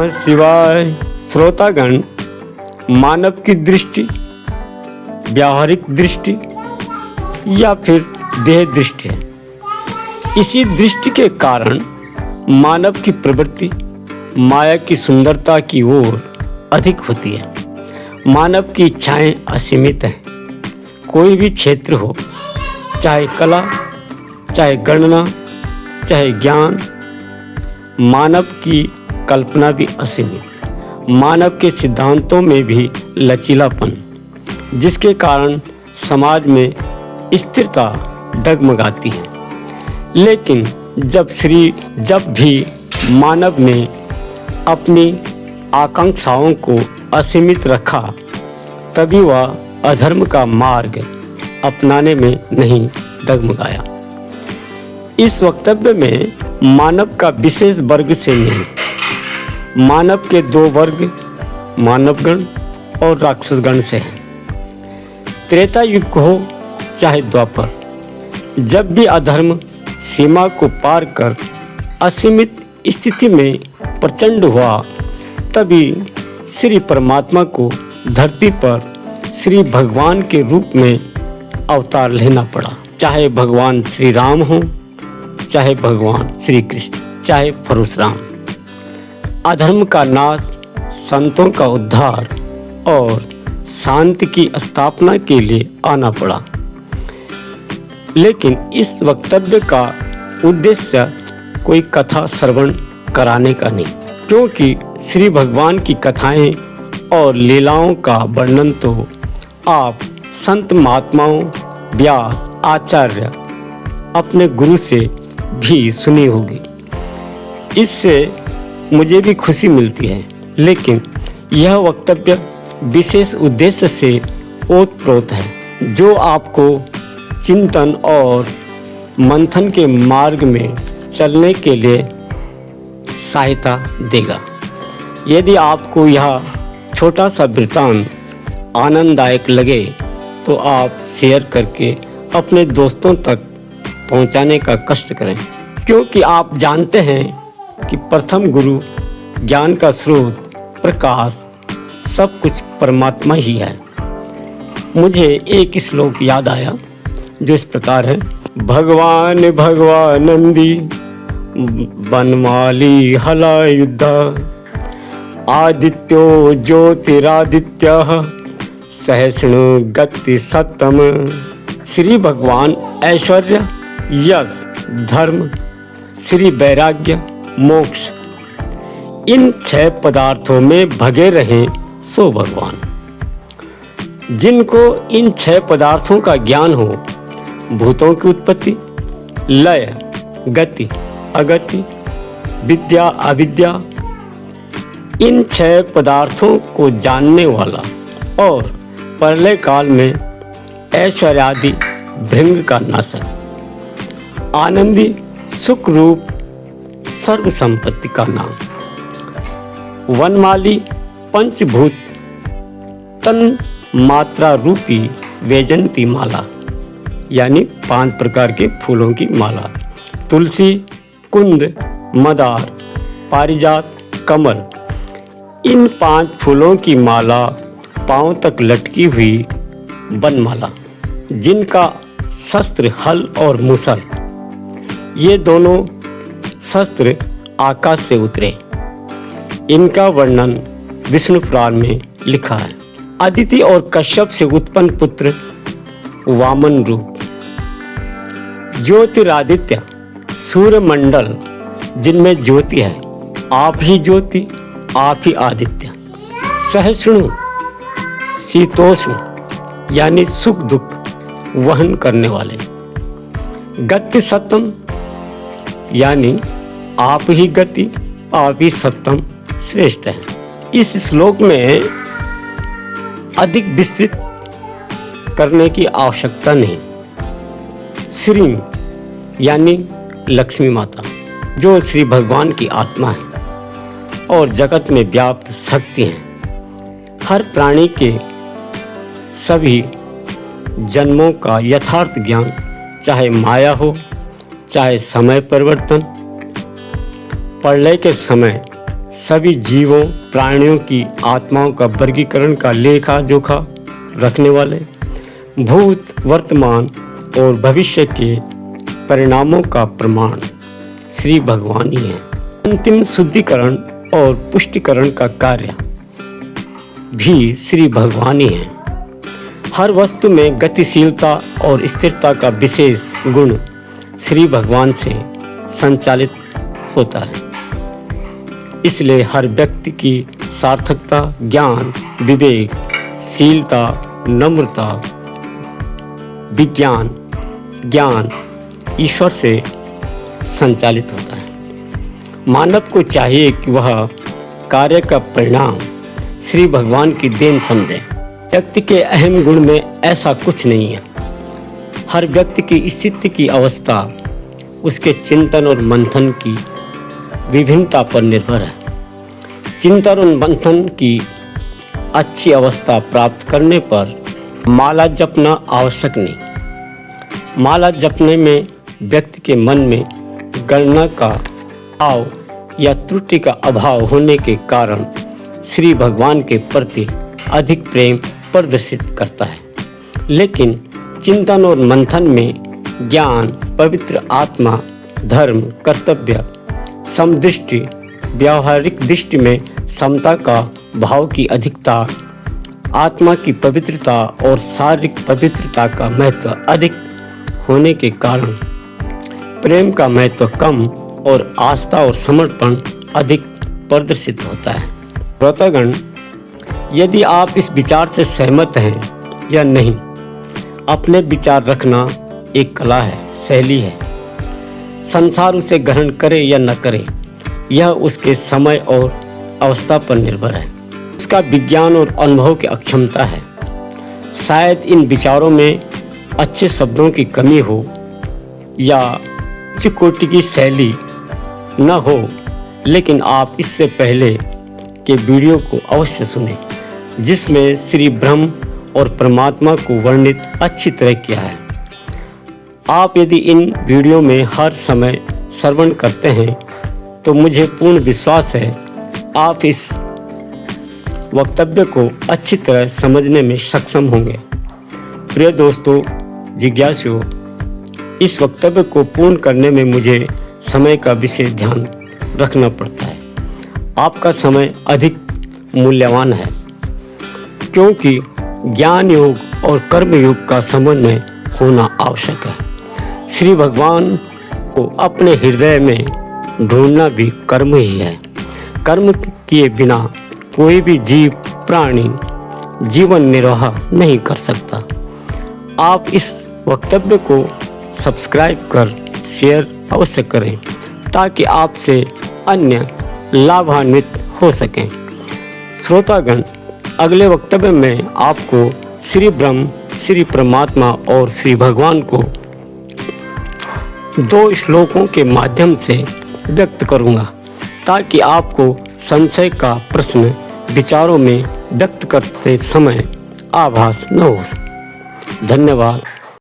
नमः शिवाय। श्रोतागण, मानव की दृष्टि, व्यावहारिक दृष्टि या फिर देह दृष्टि है। इसी दृष्टि के कारण मानव की प्रवृत्ति माया की सुंदरता की ओर अधिक होती है। मानव की इच्छाएं असीमित हैं। कोई भी क्षेत्र हो, चाहे कला, चाहे गणना, चाहे ज्ञान, मानव की कल्पना भी असीमित। मानव के सिद्धांतों में भी लचीलापन, जिसके कारण समाज में स्थिरता डगमगाती है। लेकिन जब भी मानव ने अपनी आकांक्षाओं को असीमित रखा, तभी वह अधर्म का मार्ग अपनाने में नहीं डगमगाया। इस वक्तव्य में मानव का विशेष वर्ग से नहीं, मानव के दो वर्ग, मानवगण और राक्षसगण से है। त्रेता युग हो चाहे द्वापर, जब भी अधर्म सीमा को पार कर असीमित स्थिति में प्रचंड हुआ, तभी श्री परमात्मा को धरती पर श्री भगवान के रूप में अवतार लेना पड़ा। चाहे भगवान श्री राम हो, चाहे भगवान श्री कृष्ण, चाहे परशुराम। अधर्म का नाश, संतों का उद्धार और शांति की स्थापना के लिए आना पड़ा। लेकिन इस वक्तव्य का उद्देश्य कोई कथा श्रवण कराने का नहीं, क्योंकि श्री भगवान की कथाएं और लीलाओं का वर्णन तो आप संत महात्माओं, व्यास, आचार्य, अपने गुरु से भी सुनी होगी। इससे मुझे भी खुशी मिलती है। लेकिन यह वक्तव्य विशेष उद्देश्य से ओतप्रोत है, जो आपको चिंतन और मंथन के मार्ग में चलने के लिए सहायता देगा। यदि आपको यह छोटा सा वृत्तांत आनंददायक लगे, तो आप शेयर करके अपने दोस्तों तक पहुंचाने का कष्ट करें, क्योंकि आप जानते हैं कि प्रथम गुरु, ज्ञान का स्रोत, प्रकाश, सब कुछ परमात्मा ही है। मुझे एक श्लोक याद आया जो इस प्रकार है। भगवान भगवानंदी बनमाली हला युद्ध, आदित्यो ज्योतिरादित्य सहिष्णु गति सत्तम। श्री भगवान ऐश्वर्य, यश, धर्म, श्री वैराग्य, मोक्ष, इन 6 पदार्थों में भगे रहें सो भगवान। जिनको इन 6 पदार्थों का ज्ञान हो, भूतों की उत्पत्ति, लय, गति, अगति, विद्या, अविद्या, इन 6 पदार्थों को जानने वाला और प्रलय काल में ऐश्वर्यादि भृंग का नाशक, आनंदी, सुख रूप सर्व संपत्ति का नाम, वनमाली, पंचभूत तन मात्रा रूपी वैजंती माला, यानी 5 प्रकार के फूलों की माला, तुलसी, कुंद, मदार, पारिजात, कमल, इन 5 फूलों की माला पांव तक लटकी हुई वनमाला, जिनका शस्त्र हल और मुसल, ये दोनों शस्त्र आकाश से उतरे। इनका वर्णन विष्णु पुराण में लिखा है। अदिति और कश्यप से उत्पन्न पुत्र वामन रूप, ज्योतिरादित्य, सूर्य मंडल जिनमें ज्योति है, आप ही ज्योति, आप ही आदित्य, सहिष्णु, शीतोष्ण यानी सुख दुख वहन करने वाले, गति सत्तम यानी आप ही गति, आप ही सत्तम श्रेष्ठ है। इस श्लोक में अधिक विस्तृत करने की आवश्यकता नहीं। श्री यानी लक्ष्मी माता, जो श्री भगवान की आत्मा है और जगत में व्याप्त शक्ति हैं, हर प्राणी के सभी जन्मों का यथार्थ ज्ञान, चाहे माया हो, चाहे समय परिवर्तन, प्रलय के समय सभी जीवों प्राणियों की आत्माओं का वर्गीकरण का लेखा जोखा रखने वाले, भूत वर्तमान और भविष्य के परिणामों का प्रमाण श्री भगवान ही है। अंतिम शुद्धिकरण और पुष्टिकरण का कार्य भी श्री भगवान ही है। हर वस्तु में गतिशीलता और स्थिरता का विशेष गुण श्री भगवान से संचालित होता है। इसलिए हर व्यक्ति की सार्थकता, ज्ञान, विवेक, शीलता, नम्रता, विज्ञान, ज्ञान ईश्वर से संचालित होता है। मानव को चाहिए कि वह कार्य का परिणाम श्री भगवान की देन समझे। व्यक्ति के अहम गुण में ऐसा कुछ नहीं है। हर व्यक्ति की स्थिति की अवस्था उसके चिंतन और मंथन की विभिन्नता पर निर्भर है। चिंतन और मंथन की अच्छी अवस्था प्राप्त करने पर माला जपना आवश्यक नहीं। माला जपने में व्यक्ति के मन में गणना का भाव या त्रुटि का अभाव होने के कारण श्री भगवान के प्रति अधिक प्रेम प्रदर्शित करता है। लेकिन चिंतन और मंथन में ज्ञान, पवित्र आत्मा, धर्म, कर्तव्य, समदृष्टि, व्यावहारिक दृष्टि में समता का भाव की अधिकता, आत्मा की पवित्रता और शारीरिक पवित्रता का महत्व अधिक होने के कारण प्रेम का महत्व कम और आस्था और समर्पण अधिक प्रदर्शित होता है। श्रोतागण, यदि आप इस विचार से सहमत हैं या नहीं, अपने विचार रखना एक कला है, शैली है। संसार उसे ग्रहण करे या न करे, यह उसके समय और अवस्था पर निर्भर है। उसका विज्ञान और अनुभव की अक्षमता है। शायद इन विचारों में अच्छे शब्दों की कमी हो या उच्च कोटि की शैली न हो, लेकिन आप इससे पहले के वीडियो को अवश्य सुनें, जिसमें श्री ब्रह्म और परमात्मा को वर्णित अच्छी तरह किया है। आप यदि इन वीडियो में हर समय श्रवण करते हैं तो मुझे पूर्ण विश्वास है आप इस वक्तव्य को अच्छी तरह समझने में सक्षम होंगे। प्रिय दोस्तों, जिज्ञासुओं, इस वक्तव्य को पूर्ण करने में मुझे समय का विशेष ध्यान रखना पड़ता है। आपका समय अधिक मूल्यवान है, क्योंकि ज्ञान योग और कर्म योग का समन्वय होना आवश्यक है। श्री भगवान को अपने हृदय में ढूंढना भी कर्म ही है। कर्म किए बिना कोई भी जीव प्राणी जीवन निर्वाह नहीं कर सकता। आप इस वक्तव्य को सब्सक्राइब कर शेयर अवश्य करें, ताकि आपसे अन्य लाभान्वित हो सकें। श्रोतागण, अगले वक्तव्य में आपको श्री ब्रह्म, श्री परमात्मा और श्री भगवान को 2 श्लोकों के माध्यम से व्यक्त करूंगा, ताकि आपको संशय का प्रश्न विचारों में व्यक्त करते समय आभास न हो। धन्यवाद।